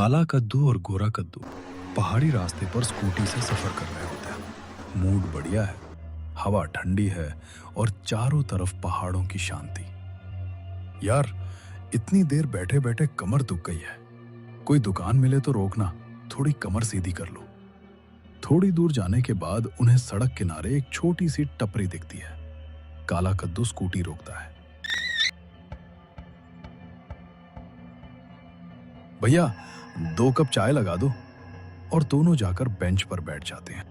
काला कद्दू और गोरा कद्दू पहाड़ी रास्ते पर स्कूटी से सफर कर रहे होते हैं। मूड बढ़िया है, हवा ठंडी है और चारों तरफ पहाड़ों की शांति। यार, इतनी देर बैठे बैठे कमर दुख गई है। कोई दुकान मिले तो रोकना, थोड़ी कमर सीधी कर लो। थोड़ी दूर जाने के बाद उन्हें सड़क किनारे एक छोटी सी टपरी दिखती है। काला कद्दू स्कूटी रोकता है। भैया, 2 कप चाय लगा दो। और दोनों जाकर बेंच पर बैठ जाते हैं।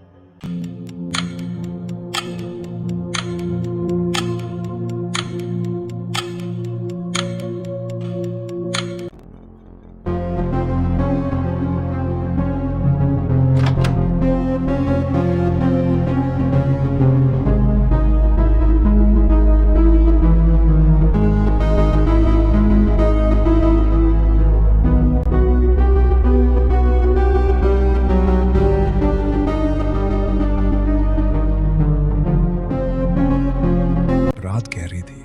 रात गहरी थी।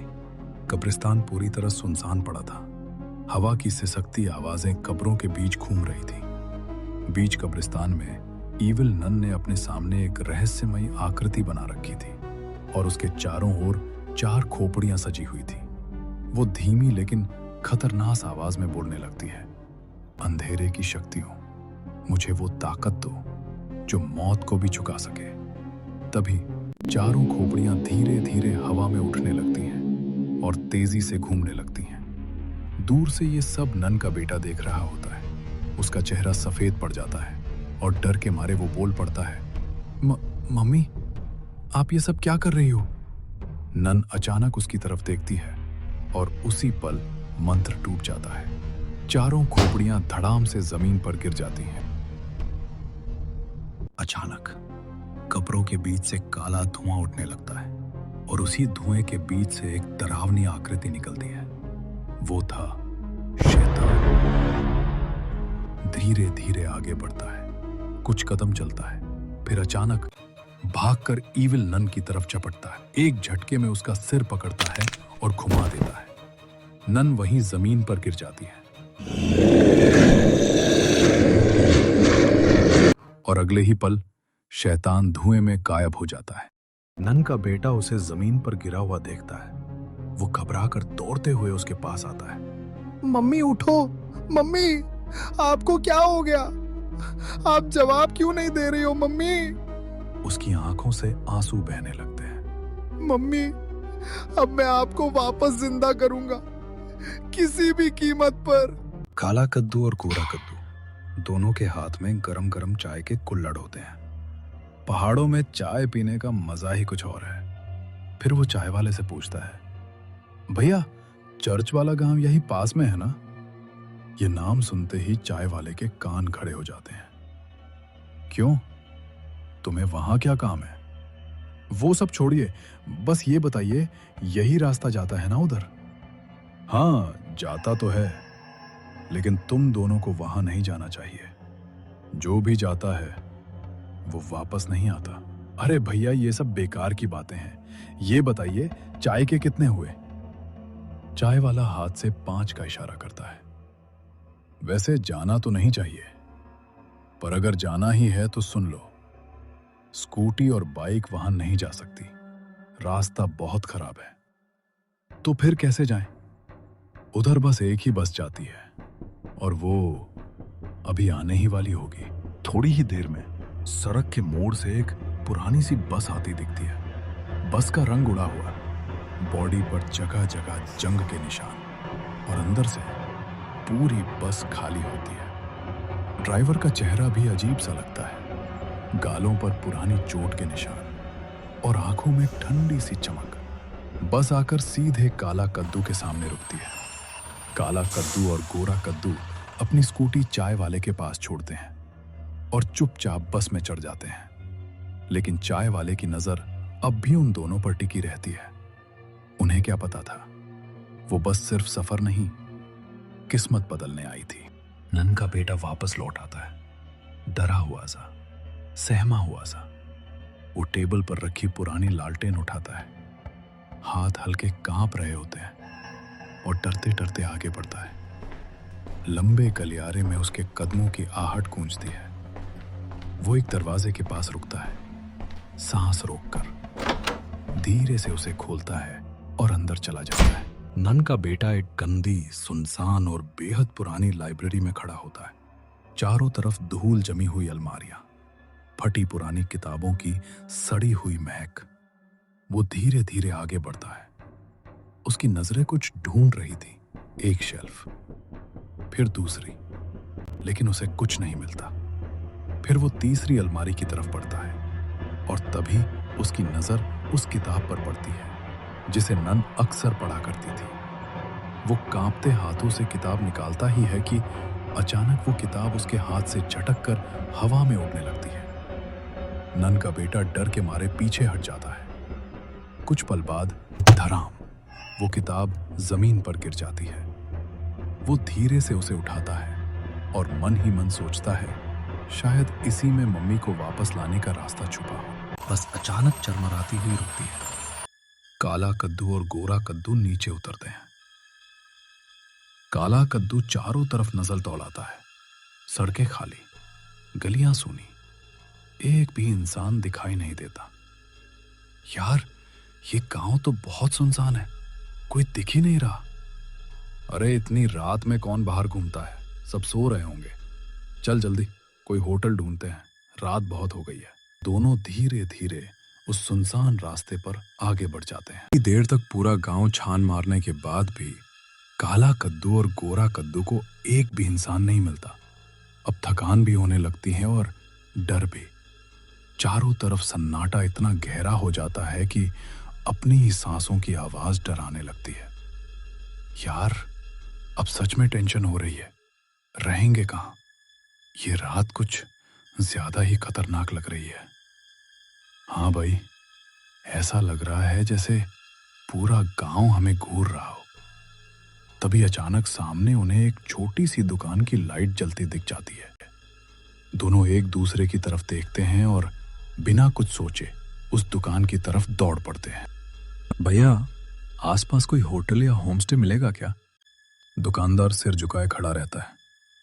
कब्रिस्तान पूरी तरह सुनसान पड़ा था। हवा की सिसकती आवाजें कब्रों के बीच घूम रही थी। बीच कब्रिस्तान में ईविल नन ने अपने सामने एक रहस्यमयी आकृति बना रखी थी और उसके चारों ओर 4 खोपड़ियां सजी हुई थी। वो धीमी लेकिन खतरनाक आवाज में बोलने लगती है, अंधेरे की शक्तियों, मुझे वो ताकत दो जो मौत को भी झुका सके। तभी चारों खोपड़ियां धीरे धीरे हवा में उठने लगती हैं और तेजी से घूमने लगती हैं। दूर से ये सब नन का बेटा देख रहा होता है। उसका चेहरा सफेद पड़ जाता है और डर के मारे वो बोल पड़ता है, मम्मी, आप ये सब क्या कर रही हो? नन अचानक उसकी तरफ देखती है और उसी पल मंत्र टूट जाता है। चारों खोपड़ियां धड़ाम से जमीन पर गिर जाती हैं। अचानक कब्रों के बीच से काला धुआं उठने लगता है और उसी धुएं के बीच से एक डरावनी आकृति निकलती है। वो था शैतान। धीरे धीरे आगे बढ़ता है, कुछ कदम चलता है, फिर अचानक भागकर ईविल नन की तरफ झपटता है। एक झटके में उसका सिर पकड़ता है और घुमा देता है। नन वहीं जमीन पर गिर जाती है और अगले ही पल शैतान धुएं में गायब हो जाता है। नन का बेटा उसे जमीन पर गिरा हुआ देखता है। वो घबराकर दौड़ते हुए उसके पास आता है। मम्मी उठो, मम्मी, आपको क्या हो गया? आप जवाब क्यों नहीं दे रही हो मम्मी? उसकी आंखों से आंसू बहने लगते हैं। मम्मी, अब मैं आपको वापस जिंदा करूंगा, किसी भी कीमत पर। काला कद्दू और गोरा कद्दू दोनों के हाथ में गरम गरम चाय के कुल्हड़ होते हैं। पहाड़ों में चाय पीने का मजा ही कुछ और है। फिर वो चाय वाले से पूछता है, भैया, चर्च वाला गांव यही पास में है ना? ये नाम सुनते ही चाय वाले के कान खड़े हो जाते हैं। क्यों, तुम्हें वहां क्या काम है? वो सब छोड़िए, बस ये बताइए, यही रास्ता जाता है ना उधर? हाँ, जाता तो है, लेकिन तुम दोनों को वहां नहीं जाना चाहिए। जो भी जाता है वो वापस नहीं आता। अरे भैया, ये सब बेकार की बातें हैं। ये बताइए, चाय के कितने हुए? चाय वाला हाथ से 5 का इशारा करता है। वैसे जाना तो नहीं चाहिए, पर अगर जाना ही है तो सुन लो, स्कूटी और बाइक वहां नहीं जा सकती। रास्ता बहुत खराब है। तो फिर कैसे जाएं? उधर बस एक ही बस जाती है और वो अभी आने ही वाली होगी। थोड़ी ही देर में सड़क के मोड़ से एक पुरानी सी बस आती दिखती है। बस का रंग उड़ा हुआ, बॉडी पर जगह जगह जंग के निशान और अंदर से पूरी बस खाली होती है। ड्राइवर का चेहरा भी अजीब सा लगता है, गालों पर पुरानी चोट के निशान और आंखों में ठंडी सी चमक। बस आकर सीधे काला कद्दू के सामने रुकती है। काला कद्दू और गोरा कद्दू अपनी स्कूटी चाय वाले के पास छोड़ते हैं और चुपचाप बस में चढ़ जाते हैं। लेकिन चाय वाले की नजर अब भी उन दोनों पर टिकी रहती है। उन्हें क्या पता था, वो बस सिर्फ सफर नहीं, किस्मत बदलने आई थी। नन का बेटा वापस लौट आता है, डरा हुआ सा, सहमा हुआ सा। वो टेबल पर रखी पुरानी लालटेन उठाता है। हाथ हल्के कांप रहे होते हैं और डरते डरते आगे बढ़ता है। लंबे गलियारे में उसके कदमों की आहट गूंजती है। वो एक दरवाजे के पास रुकता है, सांस रोककर धीरे से उसे खोलता है और अंदर चला जाता है। नन का बेटा एक गंदी, सुनसान और बेहद पुरानी लाइब्रेरी में खड़ा होता है। चारों तरफ धूल जमी हुई अलमारियां, फटी पुरानी किताबों की सड़ी हुई महक। वो धीरे धीरे आगे बढ़ता है। उसकी नजरें कुछ ढूंढ रही थी, एक शेल्फ, फिर दूसरी, लेकिन उसे कुछ नहीं मिलता। फिर वो तीसरी अलमारी की तरफ बढ़ता है और तभी उसकी नजर उस किताब पर पड़ती है जिसे नन अक्सर पढ़ा करती थी। वो कांपते हाथों से किताब निकालता ही है कि अचानक वो किताब उसके हाथ से झटक कर हवा में उड़ने लगती है। नन का बेटा डर के मारे पीछे हट जाता है। कुछ पल बाद धड़ाम, वो किताब जमीन पर गिर जाती है। वो धीरे से उसे उठाता है और मन ही मन सोचता है, शायद इसी में मम्मी को वापस लाने का रास्ता छुपा हो। बस अचानक चरमराती हुई रुकती है। काला कद्दू और गोरा कद्दू नीचे उतरते हैं। काला कद्दू चारों तरफ नजर दौड़ाता है। सड़कें खाली, गलियां सूनी, एक भी इंसान दिखाई नहीं देता। यार, ये गांव तो बहुत सुनसान है, कोई दिख ही नहीं रहा। अरे इतनी रात में कौन बाहर घूमता है, सब सो रहे होंगे। चल जल्दी कोई होटल ढूंढते हैं, रात बहुत हो गई है। दोनों धीरे धीरे उस सुनसान रास्ते पर आगे बढ़ जाते हैं। देर तक पूरा गांव छान मारने के बाद भी काला कद्दू और गोरा कद्दू को एक भी इंसान नहीं मिलता। अब थकान भी होने लगती है और डर भी। चारों तरफ सन्नाटा इतना गहरा हो जाता है कि अपनी ही सांसों की आवाज डराने लगती है। यार, अब सच में टेंशन हो रही है। रहेंगे कहाँ? ये रात कुछ ज्यादा ही खतरनाक लग रही है। हाँ भाई, ऐसा लग रहा है जैसे पूरा गांव हमें घूर रहा हो। तभी अचानक सामने उन्हें एक छोटी सी दुकान की लाइट जलती दिख जाती है। दोनों एक दूसरे की तरफ देखते हैं और बिना कुछ सोचे उस दुकान की तरफ दौड़ पड़ते हैं। भैया, आसपास कोई होटल या होमस्टे मिलेगा क्या? दुकानदार सिर झुकाए खड़ा रहता है,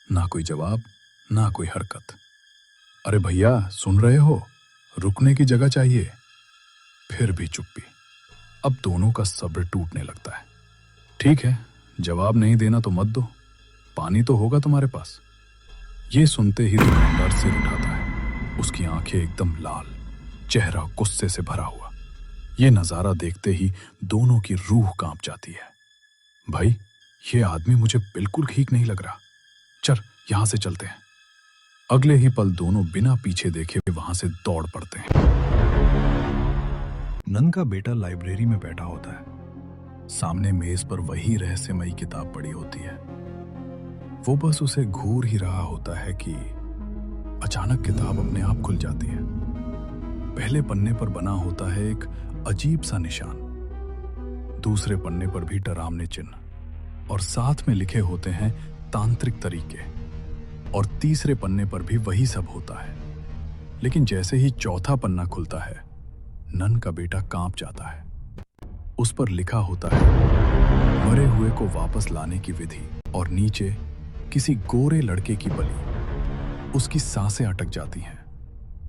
ना कोई जवाब, ना कोई हरकत। अरे भैया, सुन रहे हो? रुकने की जगह चाहिए। फिर भी चुप्पी। अब दोनों का सब्र टूटने लगता है। ठीक है, जवाब नहीं देना तो मत दो, पानी तो होगा तुम्हारे पास। ये सुनते ही दुकानदार सिर उठाता है। उसकी आंखें एकदम लाल, चेहरा गुस्से से भरा हुआ। ये नजारा देखते ही दोनों की रूह कांप जाती है। भाई, ये आदमी मुझे बिल्कुल ठीक नहीं लग रहा। चल यहां से चलते हैं। अगले ही पल दोनों बिना पीछे देखे वहां से दौड़ पड़ते हैं। नन का बेटा लाइब्रेरी में बैठा होता है। सामने मेज पर वही रहस्यमयी किताब पड़ी होती है। वो बस उसे घूर ही रहा होता है कि अचानक किताब अपने आप खुल जाती है। पहले पन्ने पर बना होता है एक अजीब सा निशान, दूसरे पन्ने पर भी डरावने चिन्ह और साथ में लिखे होते हैं तांत्रिक तरीके, और तीसरे पन्ने पर भी वही सब होता है। लेकिन जैसे ही चौथा पन्ना खुलता है, नन का बेटा कांप जाता है। उस पर लिखा होता है मरे हुए को वापस लाने की विधि, और नीचे किसी गोरे लड़के की बलि। उसकी सांसें अटक जाती हैं,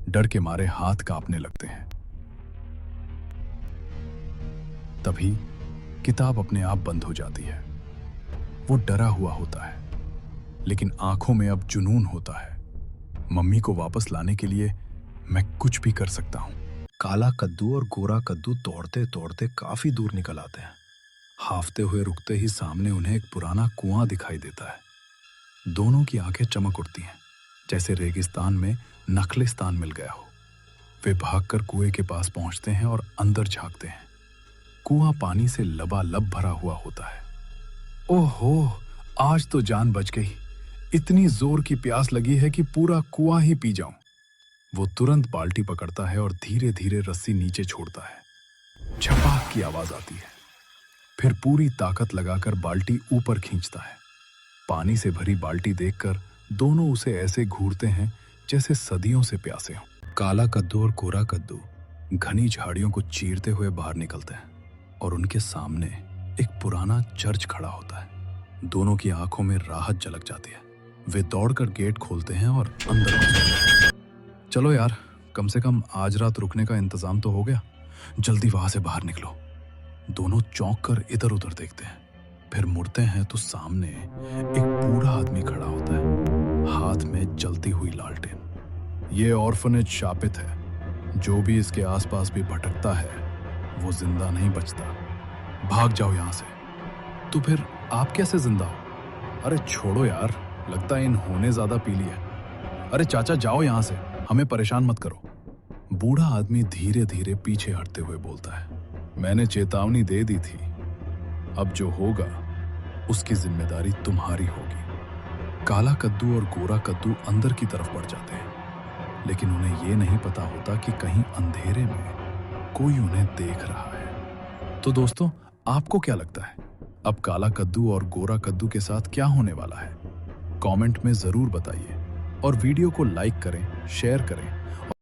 डर के मारे हाथ कांपने लगते हैं। तभी किताब अपने आप बंद हो जाती है। वो डरा हुआ होता है, लेकिन आंखों में अब जुनून होता है। मम्मी को वापस लाने के लिए मैं कुछ भी कर सकता हूं। काला कद्दू और गोरा कद्दू दौड़ते दौड़ते काफी दूर निकल आते हैं। हाफते हुए रुकते ही सामने उन्हें एक पुराना कुआं दिखाई देता है। दोनों की आंखें चमक उठती हैं, जैसे रेगिस्तान में नखलिस्तान मिल गया हो। वे भागकर कुएं के पास पहुंचते हैं और अंदर झांकते हैं। कुआं पानी से लबालब भरा हुआ होता है। ओहो, आज तो जान बच गई। इतनी जोर की प्यास लगी है कि पूरा कुआं ही पी जाऊं। वो तुरंत बाल्टी पकड़ता है और धीरे धीरे रस्सी नीचे छोड़ता है। झपाक की आवाज आती है। फिर पूरी ताकत लगाकर बाल्टी ऊपर खींचता है। पानी से भरी बाल्टी देखकर दोनों उसे ऐसे घूरते हैं जैसे सदियों से प्यासे हों। काला कद्दू और गोरा कद्दू घनी झाड़ियों को चीरते हुए बाहर निकलते हैं और उनके सामने एक पुराना चर्च खड़ा होता है। दोनों की आंखों में राहत झलक जाती है। वे दौड़कर गेट खोलते हैं और अंदर घुस जाते हैं। चलो यार, कम से कम आज रात रुकने का इंतजाम तो हो गया। जल्दी वहां से बाहर निकलो। दोनों चौंक कर इधर उधर देखते हैं, फिर मुड़ते हैं तो सामने एक बूढ़ा आदमी खड़ा होता है, हाथ में जलती हुई लालटेन। ये ऑर्फनेज शापित है। जो भी इसके आसपास भी भटकता है वो जिंदा नहीं बचता। भाग जाओ यहां से। तो फिर आप कैसे जिंदा हो? अरे छोड़ो यार, लगता है इन्होंने ज्यादा पी लिया। अरे चाचा जाओ यहां से, हमें परेशान मत करो। बूढ़ा आदमी धीरे धीरे पीछे हटते हुए बोलता है, मैंने चेतावनी दे दी थी। अब जो होगा उसकी जिम्मेदारी तुम्हारी होगी। काला कद्दू और गोरा कद्दू अंदर की तरफ बढ़ जाते हैं, लेकिन उन्हें यह नहीं पता होता कि कहीं अंधेरे में कोई उन्हें देख रहा है। तो दोस्तों, आपको क्या लगता है, अब काला कद्दू और गोरा कद्दू के साथ क्या होने वाला है? कमेंट में जरूर बताइए और वीडियो को लाइक करें, शेयर करें